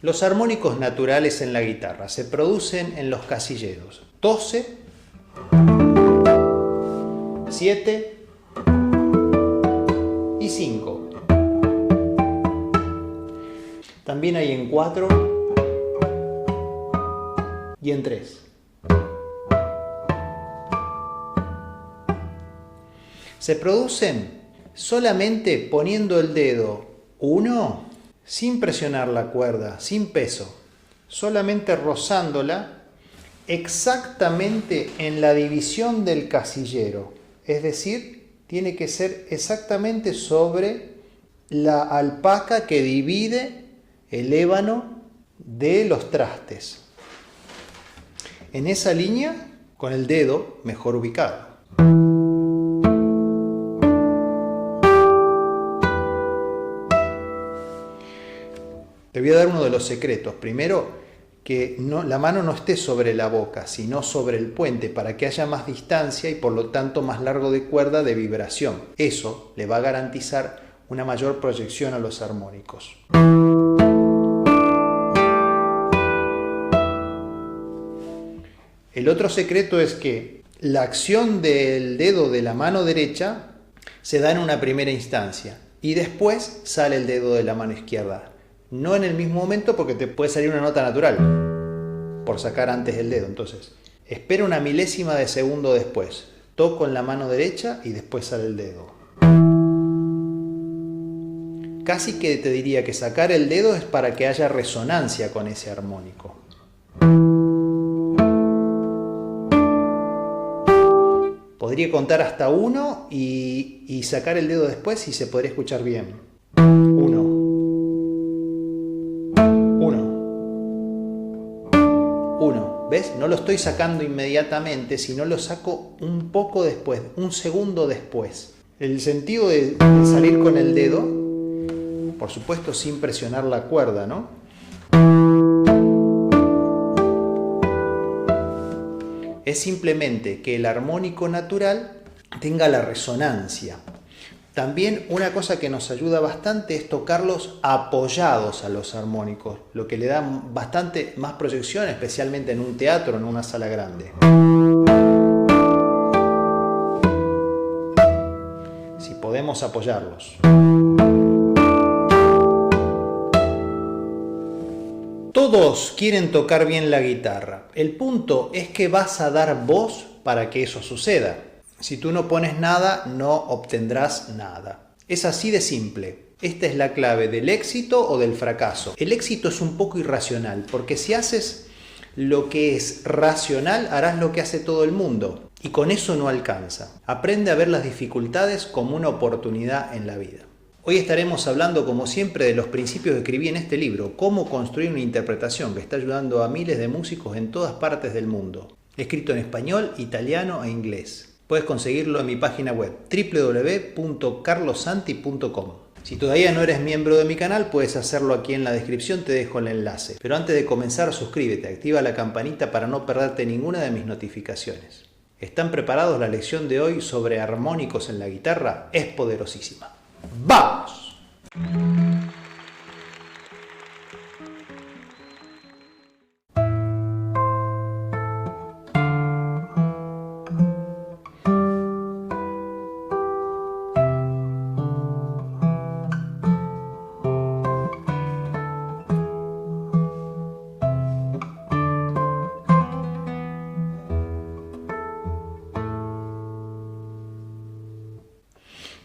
Los armónicos naturales en la guitarra se producen en los casilleros 12, 7 y 5. También hay en 4 y en 3. Se producen solamente poniendo el dedo 1 sin presionar la cuerda, sin peso, solamente rozándola exactamente en la división del casillero. Es decir, tiene que ser exactamente sobre la alpaca que divide el ébano de los trastes. En esa línea, con el dedo mejor ubicado. Te voy a dar uno de los secretos. Primero, que la mano no esté sobre la boca, sino sobre el puente, para que haya más distancia y por lo tanto más largo de cuerda de vibración. Eso le va a garantizar una mayor proyección a los armónicos. El otro secreto es que la acción del dedo de la mano derecha se da en una primera instancia y después sale el dedo de la mano izquierda. No en el mismo momento porque te puede salir una nota natural por sacar antes el dedo. Entonces, espera una milésima de segundo después. Toco en la mano derecha y después sale el dedo. Casi que te diría que sacar el dedo es para que haya resonancia con ese armónico. Podría contar hasta 1 y sacar el dedo después y se podría escuchar bien. 1. 1. ¿Ves? No lo estoy sacando inmediatamente, sino lo saco un poco después, un segundo después. El sentido de salir con el dedo, por supuesto sin presionar la cuerda, ¿no? Es simplemente que el armónico natural tenga la resonancia. También una cosa que nos ayuda bastante es tocarlos apoyados a los armónicos, lo que le da bastante más proyección, especialmente en un teatro o en una sala grande. Si podemos apoyarlos. Todos quieren tocar bien la guitarra. El punto es que vas a dar voz para que eso suceda. Si tú no pones nada, no obtendrás nada. Es así de simple. Esta es la clave del éxito o del fracaso. El éxito es un poco irracional, porque si haces lo que es racional, harás lo que hace todo el mundo. Y con eso no alcanza. Aprende a ver las dificultades como una oportunidad en la vida. Hoy estaremos hablando, como siempre, de los principios que escribí en este libro, cómo construir una interpretación que está ayudando a miles de músicos en todas partes del mundo. Escrito en español, italiano e inglés. Puedes conseguirlo en mi página web www.carlosanti.com. Si todavía no eres miembro de mi canal, puedes hacerlo aquí en la descripción, te dejo el enlace. Pero antes de comenzar, suscríbete, activa la campanita para no perderte ninguna de mis notificaciones. ¿Están preparados? La lección de hoy sobre armónicos en la guitarra es poderosísima. ¡Vamos!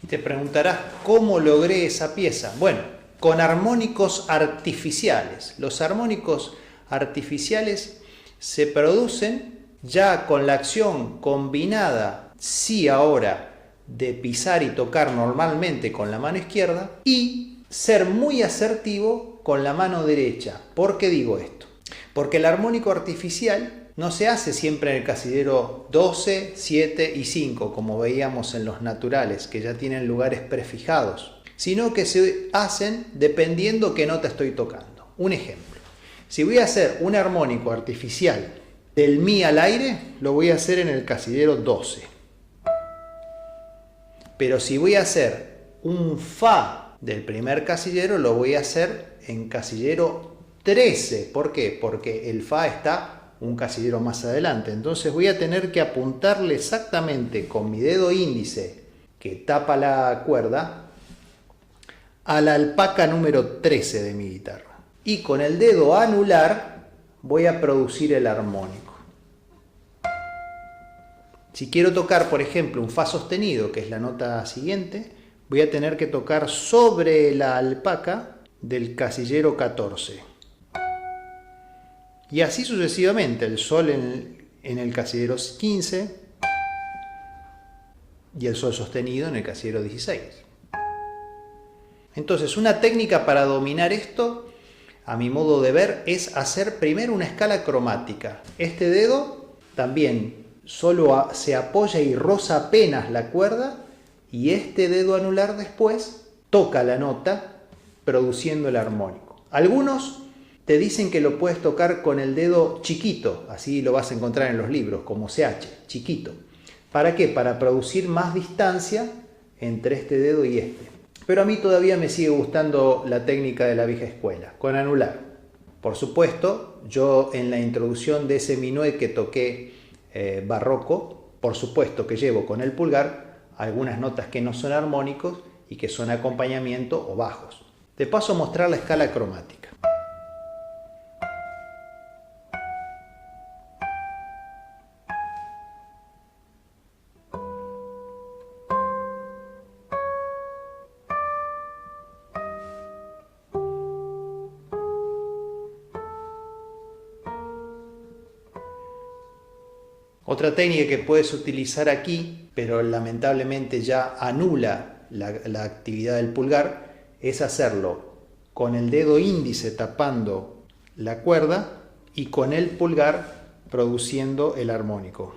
Y te preguntarás, ¿cómo logré esa pieza? Bueno, con armónicos artificiales. Los armónicos artificiales se producen ya con la acción combinada, sí ahora, de pisar y tocar normalmente con la mano izquierda y ser muy asertivo con la mano derecha. ¿Por qué digo esto? Porque el armónico artificial no se hace siempre en el casillero 12, 7 y 5, como veíamos en los naturales, que ya tienen lugares prefijados, sino que se hacen dependiendo qué nota estoy tocando. Un ejemplo, si voy a hacer un armónico artificial del mi al aire, lo voy a hacer en el casillero 12. Pero si voy a hacer un fa del primer casillero, lo voy a hacer en casillero 13. ¿Por qué? Porque el Fa está un casillero más adelante. Entonces voy a tener que apuntarle exactamente con mi dedo índice que tapa la cuerda a la alpaca número 13 de mi guitarra. Y con el dedo anular voy a producir el armónico. Si quiero tocar, por ejemplo, un Fa sostenido, que es la nota siguiente, voy a tener que tocar sobre la alpaca del casillero 14. Y así sucesivamente, el Sol en el casillero 15 y el Sol sostenido en el casillero 16. Entonces, una técnica para dominar esto, a mi modo de ver, es hacer primero una escala cromática. Este dedo también solo se apoya y roza apenas la cuerda, y este dedo anular después toca la nota produciendo el armónico. Algunos te dicen que lo puedes tocar con el dedo chiquito, así lo vas a encontrar en los libros, como CH, chiquito. ¿Para qué? Para producir más distancia entre este dedo y este. Pero a mí todavía me sigue gustando la técnica de la vieja escuela, con anular. Por supuesto, yo en la introducción de ese minué que toqué barroco, por supuesto que llevo con el pulgar algunas notas que no son armónicos y que son acompañamiento o bajos. Te paso a mostrar la escala cromática. Otra técnica que puedes utilizar aquí, pero lamentablemente ya anula la actividad del pulgar, es hacerlo con el dedo índice tapando la cuerda y con el pulgar produciendo el armónico.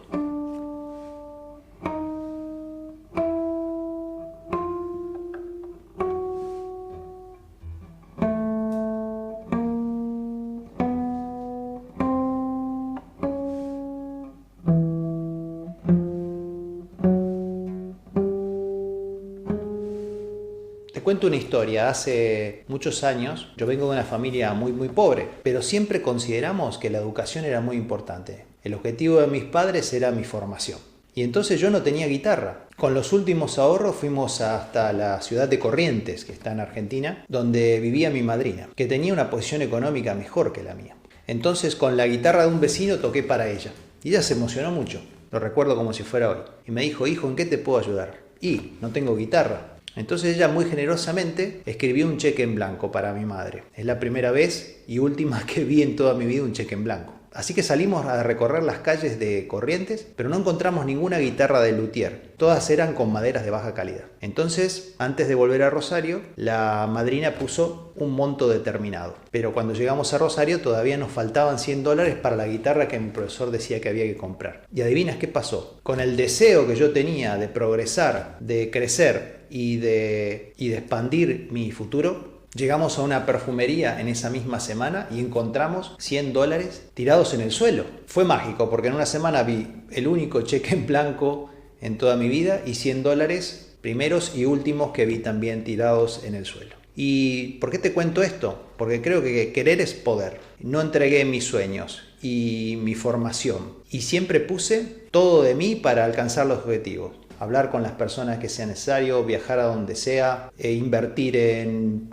Te cuento una historia. Hace muchos años, yo vengo de una familia muy pobre, pero siempre consideramos que la educación era muy importante. El objetivo de mis padres era mi formación. Y entonces yo no tenía guitarra. Con los últimos ahorros fuimos hasta la ciudad de Corrientes, que está en Argentina, donde vivía mi madrina, que tenía una posición económica mejor que la mía. Entonces con la guitarra de un vecino toqué para ella. Y ella se emocionó mucho. Lo recuerdo como si fuera hoy. Y me dijo: hijo, ¿en qué te puedo ayudar? Y no tengo guitarra. Entonces ella muy generosamente escribió un cheque en blanco para mi madre. Es la primera vez y última que vi en toda mi vida un cheque en blanco. Así que salimos a recorrer las calles de Corrientes, pero no encontramos ninguna guitarra de luthier. Todas eran con maderas de baja calidad. Entonces, antes de volver a Rosario, la madrina puso un monto determinado. Pero cuando llegamos a Rosario todavía nos faltaban $100 para la guitarra que mi profesor decía que había que comprar. ¿Y adivinas qué pasó? Con el deseo que yo tenía de progresar, de crecer y de expandir mi futuro, llegamos a una perfumería en esa misma semana y encontramos $100 tirados en el suelo. Fue mágico porque en una semana vi el único cheque en blanco en toda mi vida y $100 primeros y últimos que vi también tirados en el suelo. ¿Y por qué te cuento esto? Porque creo que querer es poder. No entregué mis sueños y mi formación y siempre puse todo de mí para alcanzar los objetivos. Hablar con las personas que sea necesario, viajar a donde sea, invertir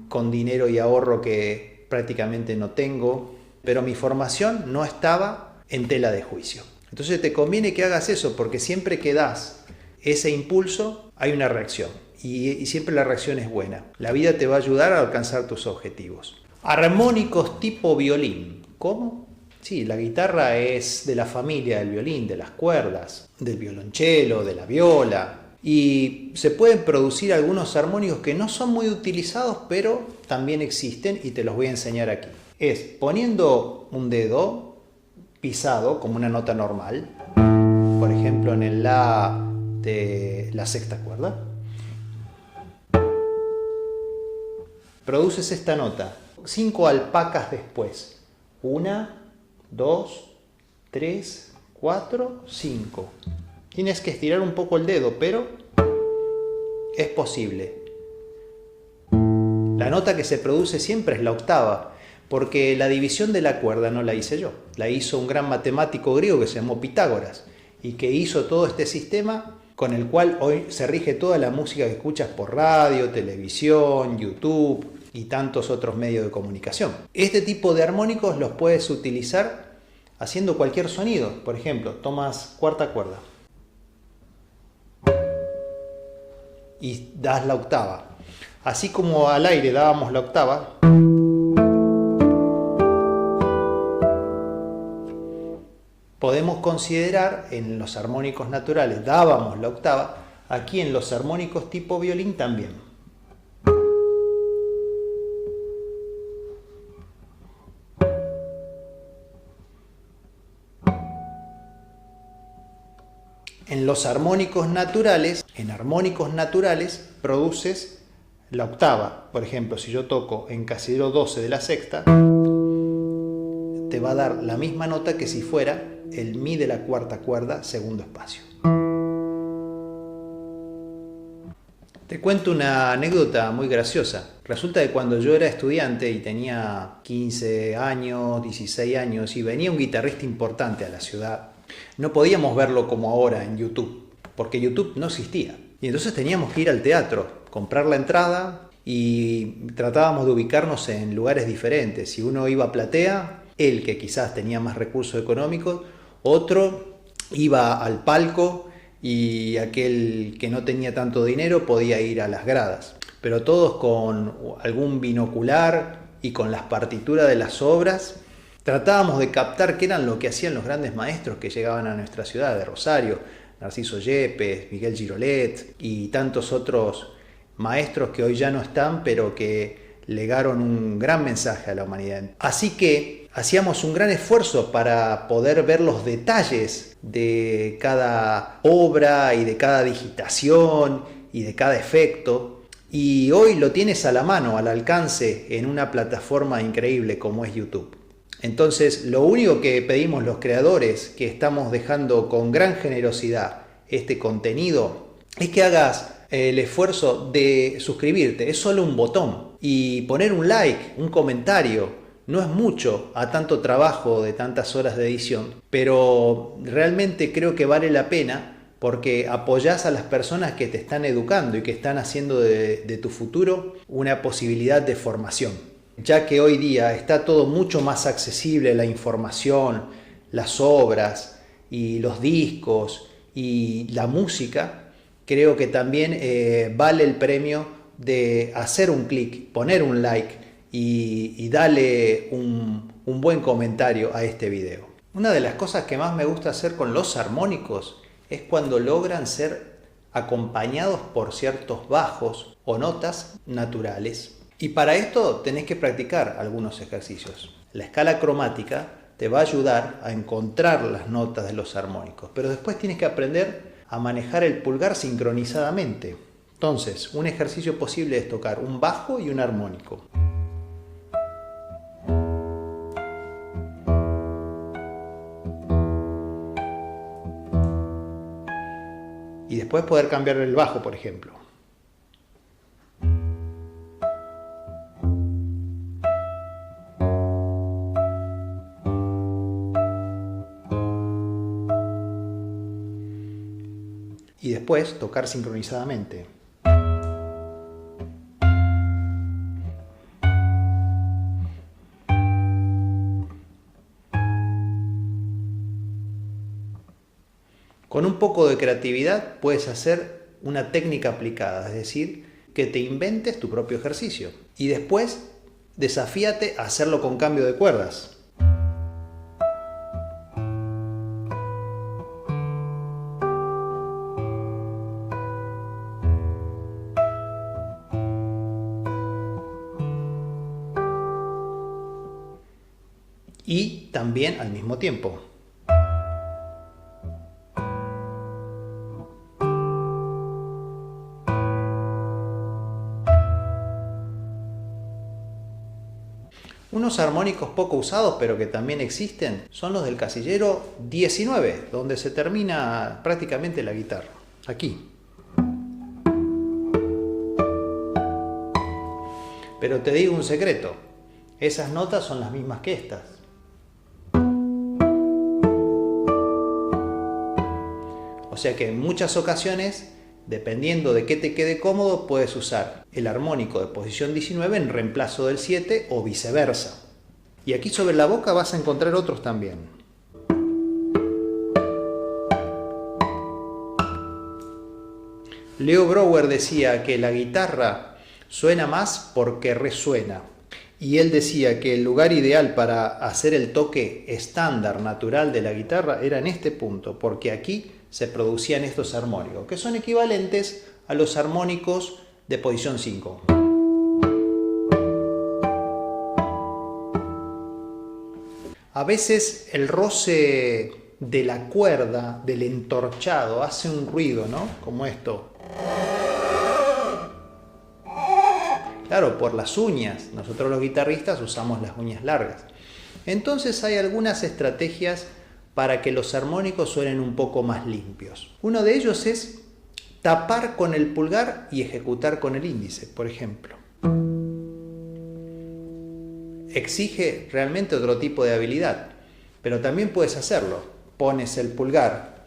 con dinero y ahorro que prácticamente no tengo, pero mi formación no estaba en tela de juicio. Entonces te conviene que hagas eso, porque siempre que das ese impulso hay una reacción y siempre la reacción es buena. La vida te va a ayudar a alcanzar tus objetivos. Armónicos tipo violín. ¿Cómo? Sí, la guitarra es de la familia del violín, de las cuerdas, del violonchelo, de la viola. Y se pueden producir algunos armónicos que no son muy utilizados, pero también existen y te los voy a enseñar aquí. Es poniendo un dedo pisado como una nota normal, por ejemplo en el La de la sexta cuerda. Produces esta nota 5 alpacas después. 1, 2, 3, 4, 5. Tienes que estirar un poco el dedo, pero es posible. La nota que se produce siempre es la octava, Porque la división de la cuerda no la hice yo, la hizo un gran matemático griego que se llamó Pitágoras y que hizo todo este sistema con el cual hoy se rige toda la música que escuchas por radio, televisión, YouTube y tantos otros medios de comunicación. Este tipo de armónicos los puedes utilizar haciendo cualquier sonido. Por ejemplo, tomas cuarta cuerda y das la octava. Así como al aire dábamos la octava, podemos considerar en los armónicos naturales dábamos la octava, aquí en los armónicos tipo violín también. En los armónicos naturales, produces la octava. Por ejemplo, si yo toco en casillero 12 de la sexta, te va a dar la misma nota que si fuera el mi de la cuarta cuerda, segundo espacio. Te cuento una anécdota muy graciosa. Resulta que cuando yo era estudiante y tenía 15 años, 16 años y venía un guitarrista importante a la ciudad, no podíamos verlo como ahora en YouTube, porque YouTube no existía. Y entonces teníamos que ir al teatro, comprar la entrada y tratábamos de ubicarnos en lugares diferentes. Si uno iba a platea, él que quizás tenía más recursos económicos, otro iba al palco y aquel que no tenía tanto dinero podía ir a las gradas. Pero todos con algún binocular y con las partituras de las obras tratábamos de captar qué eran lo que hacían los grandes maestros que llegaban a nuestra ciudad de Rosario, Narciso Yepes, Miguel Girolet y tantos otros maestros que hoy ya no están, pero que legaron un gran mensaje a la humanidad. Así que hacíamos un gran esfuerzo para poder ver los detalles de cada obra y de cada digitación y de cada efecto. Y hoy lo tienes a la mano, al alcance, en una plataforma increíble como es YouTube. Entonces, lo único que pedimos los creadores que estamos dejando con gran generosidad este contenido es que hagas el esfuerzo de suscribirte. Es solo un botón y poner un like, un comentario. No es mucho a tanto trabajo de tantas horas de edición, pero realmente creo que vale la pena porque apoyás a las personas que te están educando y que están haciendo de tu futuro una posibilidad de formación. Ya que hoy día está todo mucho más accesible, la información, las obras y los discos y la música, creo que también vale el premio de hacer un clic, poner un like y darle un buen comentario a este video. Una de las cosas que más me gusta hacer con los armónicos es cuando logran ser acompañados por ciertos bajos o notas naturales. Y para esto tenés que practicar algunos ejercicios. La escala cromática te va a ayudar a encontrar las notas de los armónicos, pero después tienes que aprender a manejar el pulgar sincronizadamente. Entonces, un ejercicio posible es tocar un bajo y un armónico. Y después poder cambiar el bajo, por ejemplo. Y después tocar sincronizadamente. Con un poco de creatividad puedes hacer una técnica aplicada, es decir, que te inventes tu propio ejercicio. Y después desafíate a hacerlo con cambio de cuerdas. Y también al mismo tiempo. Unos armónicos poco usados, pero que también existen, son los del casillero 19, donde se termina prácticamente la guitarra. Aquí. Pero te digo un secreto. esas notas son las mismas que estas. O sea que en muchas ocasiones, dependiendo de qué te quede cómodo, puedes usar el armónico de posición 19 en reemplazo del 7 o viceversa. Y aquí sobre la boca vas a encontrar otros también. Leo Brouwer decía que la guitarra suena más porque resuena. Y él decía que el lugar ideal para hacer el toque estándar, natural de la guitarra era en este punto, porque aquí se producían estos armónicos, que son equivalentes a los armónicos de posición 5. A veces el roce de la cuerda, del entorchado, hace un ruido, ¿no? Como esto. Claro, por las uñas. Nosotros los guitarristas usamos las uñas largas. Entonces hay algunas estrategias para que los armónicos suenen un poco más limpios. Uno de ellos es tapar con el pulgar y ejecutar con el índice, por ejemplo. Exige realmente otro tipo de habilidad, pero también puedes hacerlo. Pones el pulgar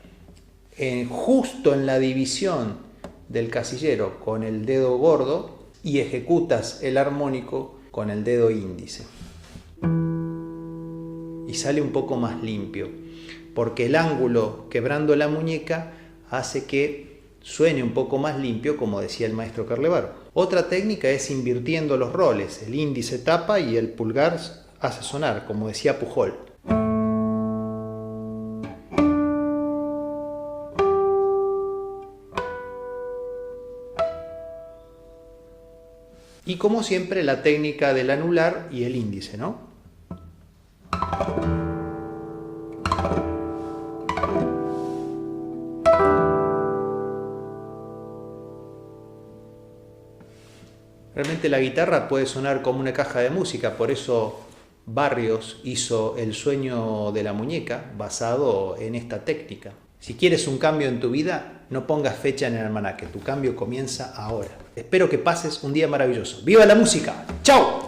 justo en la división del casillero con el dedo gordo y ejecutas el armónico con el dedo índice. Y sale un poco más limpio, porque el ángulo quebrando la muñeca hace que suene un poco más limpio, como decía el maestro Carlevaro. Otra técnica es invirtiendo los roles. El índice tapa y el pulgar hace sonar, como decía Pujol. Y como siempre, la técnica del anular y el índice, ¿no? Realmente la guitarra puede sonar como una caja de música, por eso Barrios hizo El sueño de la muñeca basado en esta técnica. Si quieres un cambio en tu vida, no pongas fecha en el almanaque, tu cambio comienza ahora. Espero que pases un día maravilloso. ¡Viva la música! ¡Chao!